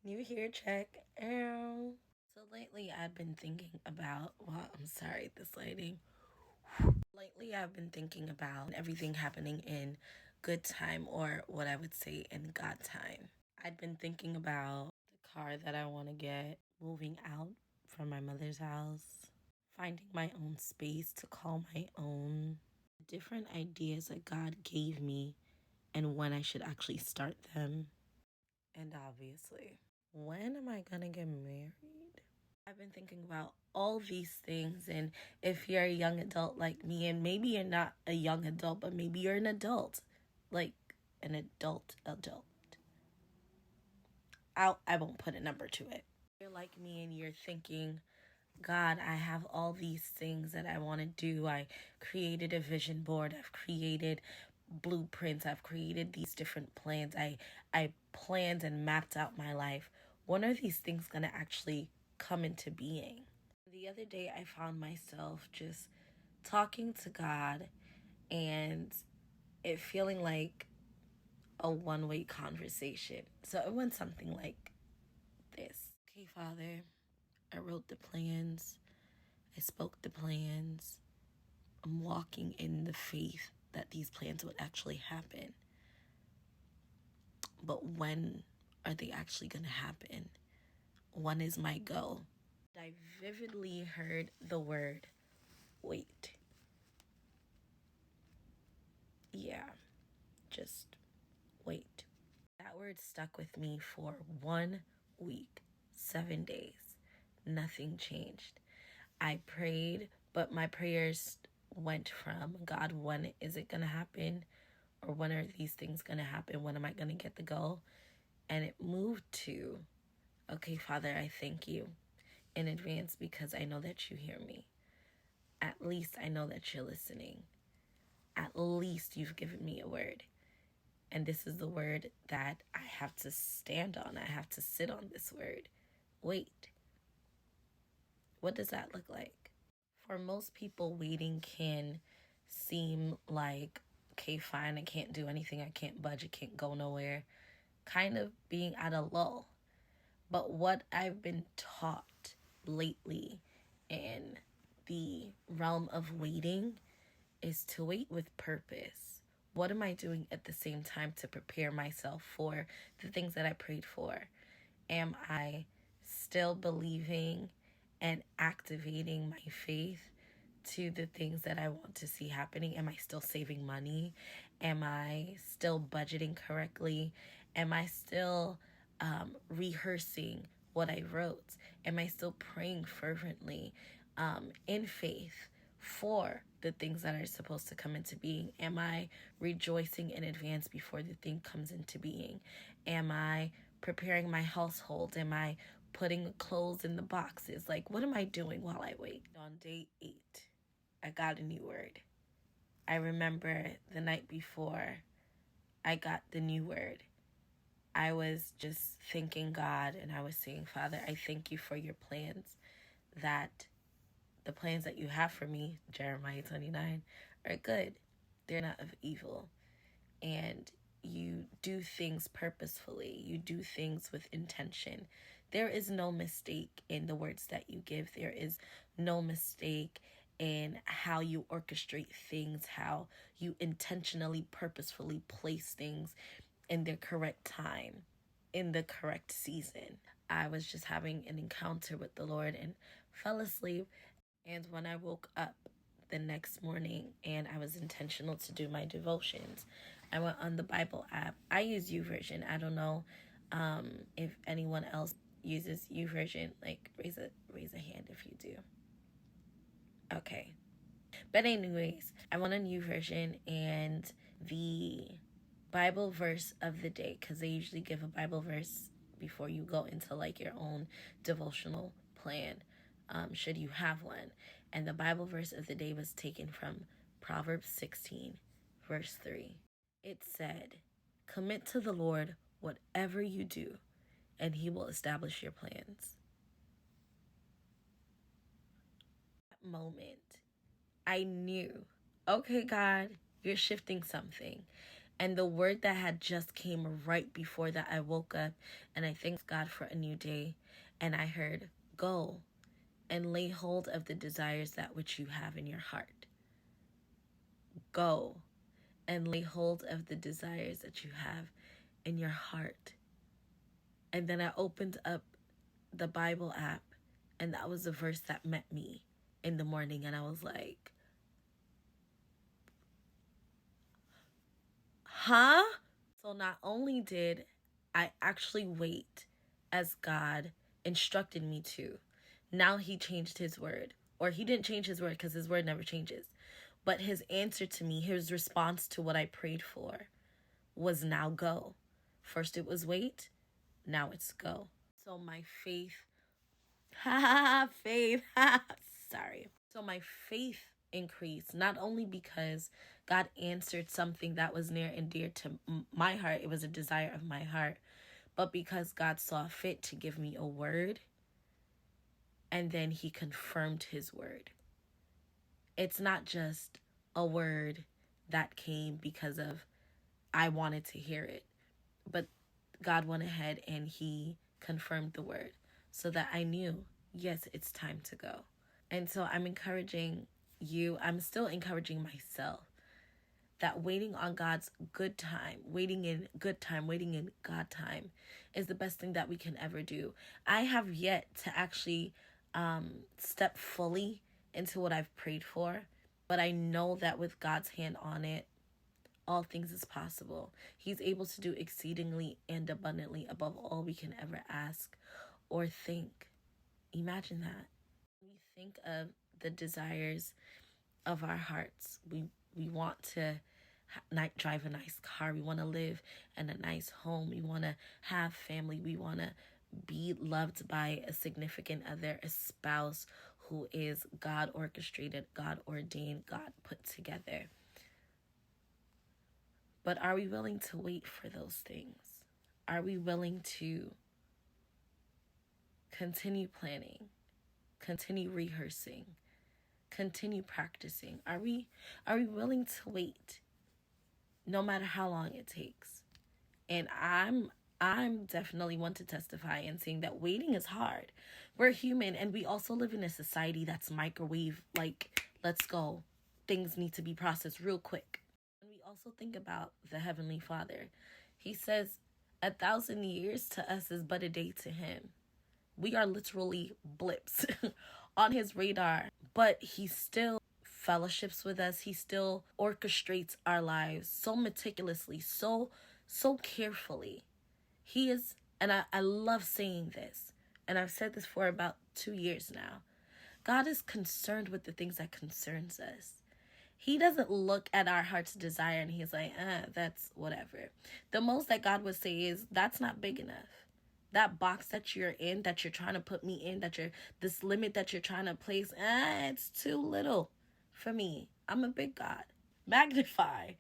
New Year check. So lately I've been thinking about, I'm sorry, this lighting. Lately I've been thinking about everything happening in good time, or what I would say in God time. I'd been thinking about the car that I want to get, moving out from my mother's house, finding my own space to call my own, different ideas that God gave me and when I should actually start them. And obviously, when am I gonna get married? I've been thinking about all these things, and if you're a young adult like me, and maybe you're not a young adult, but maybe you're an adult, like an adult. I won't put a number to it. You're like me and you're thinking, God, I have all these things that I want to do. I created a vision board. I've created blueprints. I've created these different plans. I planned and mapped out my life. When are these things going to actually come into being? The other day I found myself just talking to God, and it feeling like a one-way conversation. So it went something like this. Okay, Father, I wrote the plans. I spoke the plans. I'm walking in the faith that these plans would actually happen. But when are they actually going to happen? When is my go? I vividly heard the word wait. Yeah, just wait. That word stuck with me for 1 week, 7 days. Nothing changed. I prayed, but my prayers went from, God, when is it going to happen? Or when are these things going to happen? When am I going to get the go? And it moved to, okay, Father, I thank you in advance because I know that you hear me. At least I know that you're listening. At least you've given me a word. And this is the word that I have to stand on. I have to sit on this word. Wait. What does that look like? For most people, waiting can seem like, okay, fine, I can't do anything. I can't budge. I can't go nowhere. Kind of being at a lull. But what I've been taught lately in the realm of waiting is to wait with purpose. What am I doing at the same time to prepare myself for the things that I prayed for? Am I still believing and activating my faith to the things that I want to see happening? Am I still saving money? Am I still budgeting correctly? Am I still rehearsing what I wrote? Am I still praying fervently in faith for the things that are supposed to come into being? Am I rejoicing in advance before the thing comes into being? Am I preparing my household? Am I putting clothes in the boxes? Like, what am I doing while I wait? On day 8, I got a new word. I remember the night before I got the new word, I was just thanking God, and I was saying, Father, I thank you for your plans, that the plans that you have for me, Jeremiah 29, are good. They're not of evil. And you do things purposefully. You do things with intention. There is no mistake in the words that you give. There is no mistake in how you orchestrate things, how you intentionally, purposefully place things in their correct time, in the correct season. I was just having an encounter with the Lord and fell asleep. And when I woke up the next morning and I was intentional to do my devotions, I went on the Bible app. I use YouVersion. I don't know if anyone else uses YouVersion. Like, raise a hand if you do. Okay. But anyways, I went on YouVersion, and the Bible verse of the day, because they usually give a Bible verse before you go into like your own devotional plan, should you have one. And the Bible verse of the day was taken from Proverbs 16, verse 3. It said, "Commit to the Lord whatever you do, and he will establish your plans." That moment, I knew, okay, God, you're shifting something. And the word that had just came right before that, I woke up and I thanked God for a new day. And I heard, go and lay hold of the desires that which you have in your heart. Go and lay hold of the desires that you have in your heart. And then I opened up the Bible app, and that was the verse that met me in the morning. And I was like, huh? So not only did I actually wait as God instructed me to, now he changed his word. Or he didn't change his word because his word never changes. But his answer to me, his response to what I prayed for was now go. First it was wait, now it's go. So my faith, faith, sorry. So my faith increased, not only because God answered something that was near and dear to my heart, it was a desire of my heart, but because God saw fit to give me a word, and then he confirmed his word. It's not just a word that came because of I wanted to hear it, but God went ahead and he confirmed the word so that I knew, yes, it's time to go. And so I'm encouraging you, I'm still encouraging myself that waiting on God's good time, waiting in good time, waiting in God time is the best thing that we can ever do. I have yet to actually step fully into what I've prayed for, but I know that with God's hand on it, all things is possible. He's able to do exceedingly and abundantly above all we can ever ask or think. Imagine that. We think of the desires of our hearts. We want to drive a nice car. We want to live in a nice home. We want to have family. We want to be loved by a significant other, a spouse who is God orchestrated, God ordained, God put together. But are we willing to wait for those things? Are we willing to continue planning, continue rehearsing, continue practicing? Are we willing to wait no matter how long it takes? And I'm definitely one to testify and saying that waiting is hard. We're human, and we also live in a society that's microwave, like, let's go. Things need to be processed real quick. And we also think about the Heavenly Father. He says 1,000 years to us is but a day to him. We are literally blips on his radar, but he still fellowships with us. He still orchestrates our lives so meticulously, so carefully. He is, and I love saying this, and I've said this for about 2 years now. God is concerned with the things that concerns us. He doesn't look at our heart's desire and he's like, that's whatever. The most that God would say is, that's not big enough. That box that you're in, that you're trying to put me in, this limit that you're trying to place, it's too little for me. I'm a big God. Magnify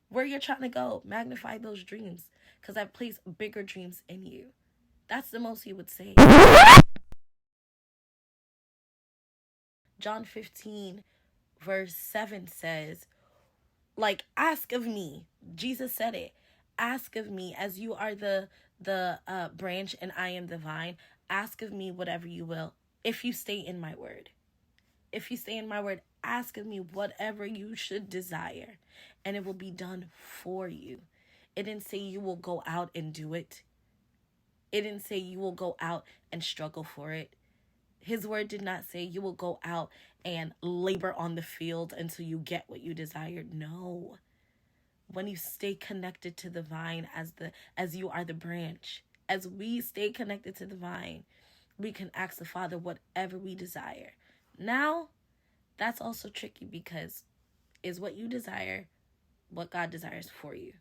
where you're trying to go. Magnify those dreams, because I've placed bigger dreams in you. That's the most he would say. John 15 verse 7 says, like, ask of me. Jesus said it. Ask of me, as you are the branch and I am the vine. Ask of me whatever you will, if you stay in my word. If you stay in my word, ask of me whatever you should desire, and it will be done for you. It didn't say you will go out and do it. It didn't say you will go out and struggle for it. His word did not say you will go out and labor on the field until you get what you desired. No. When you stay connected to the vine as you are the branch, as we stay connected to the vine, we can ask the Father whatever we desire. Now, that's also tricky, because is what you desire what God desires for you?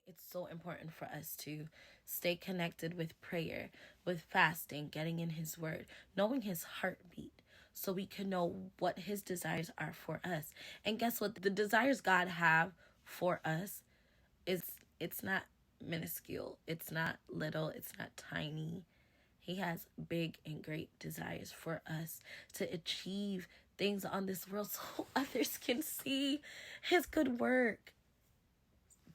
It's so important for us to stay connected with prayer, with fasting, getting in his word, knowing his heartbeat, so we can know what his desires are for us. And guess what? The desires God have for us it's not minuscule. It's not little. It's not tiny. He has big and great desires for us to achieve things on this world so others can see his good work.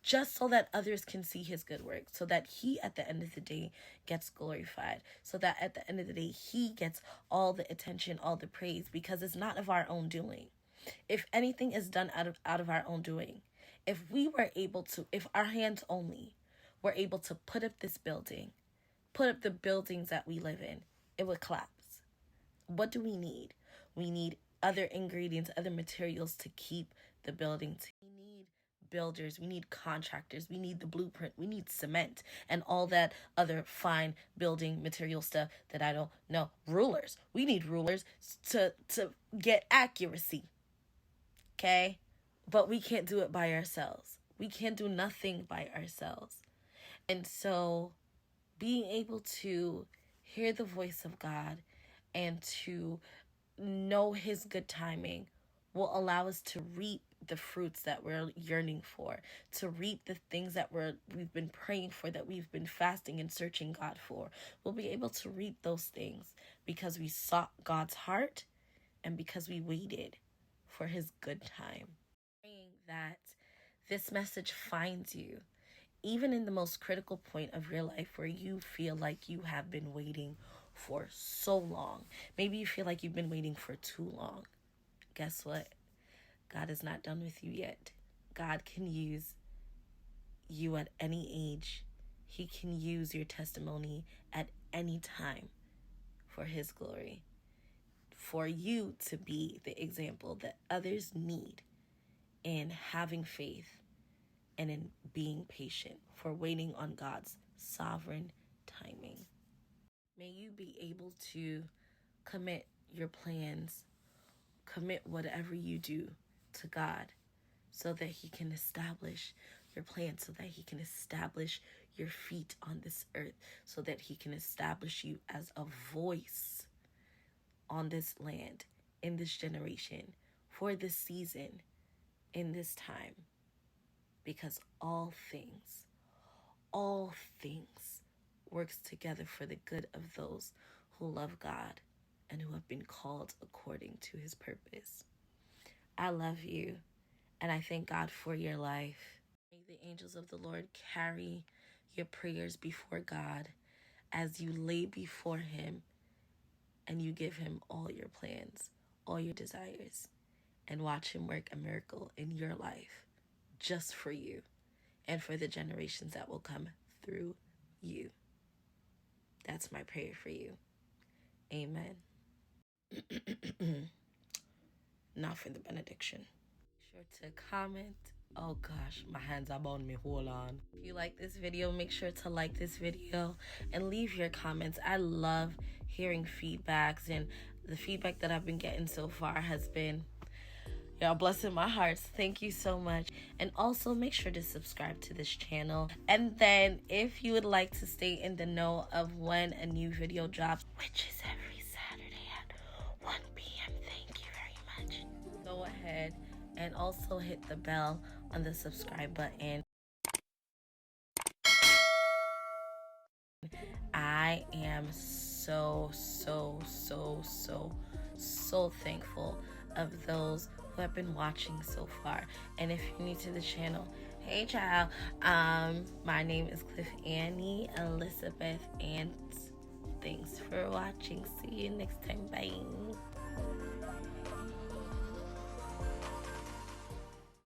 just so that others can see his good work, so that he at the end of the day gets glorified, so that at the end of the day he gets all the attention, all the praise, because it's not of our own doing. If anything is done out of our own doing, if we were able to, if our hands only were able to put up this building, put up the buildings that we live in, it would collapse. What do we need? We need other ingredients, other materials to keep the building. We need builders, we need contractors, we need the blueprint, we need cement and all that other fine building material stuff that I don't know. Rulers. We need rulers to get accuracy. Okay? But we can't do it by ourselves. We can't do nothing by ourselves. And so being able to hear the voice of God and to know his good timing will allow us to reap the fruits that we're yearning for, to reap the things that we've been praying for, that we've been fasting and searching God for. We'll be able to reap those things because we sought God's heart and because we waited for his good time. Praying that this message finds you even in the most critical point of your life where you feel like you have been waiting for so long. Maybe you feel like you've been waiting for too long. Guess what? God is not done with you yet. God can use you at any age. He can use your testimony at any time for his glory. For you to be the example that others need in having faith and in being patient, for waiting on God's sovereign timing. May you be able to commit your plans, commit whatever you do to God so that he can establish your plans, so that he can establish your feet on this earth, so that he can establish you as a voice on this land, in this generation, for this season, in this time. Because all things works together for the good of those who love God and who have been called according to his purpose. I love you, and I thank God for your life. May the angels of the Lord carry your prayers before God as you lay before him and you give him all your plans, all your desires, and watch him work a miracle in your life just for you and for the generations that will come through you. That's my prayer for you. Amen. Now for the benediction. Be sure to comment. Oh gosh, my hands are on me. Hold on. If you like this video, make sure to like this video and leave your comments. I love hearing feedbacks, and the feedback that I've been getting so far has been, y'all blessing my hearts. Thank you so much. And also make sure to subscribe to this channel. And then if you would like to stay in the know of when a new video drops, which is every Saturday at 1 p.m. Thank you very much. Go ahead and also hit the bell on the subscribe button. I am so thankful of those who have been watching so far. And if you're new to the channel, hey child, my name is Cliff Annie Elizabeth, and thanks for watching. See you next time. Bye.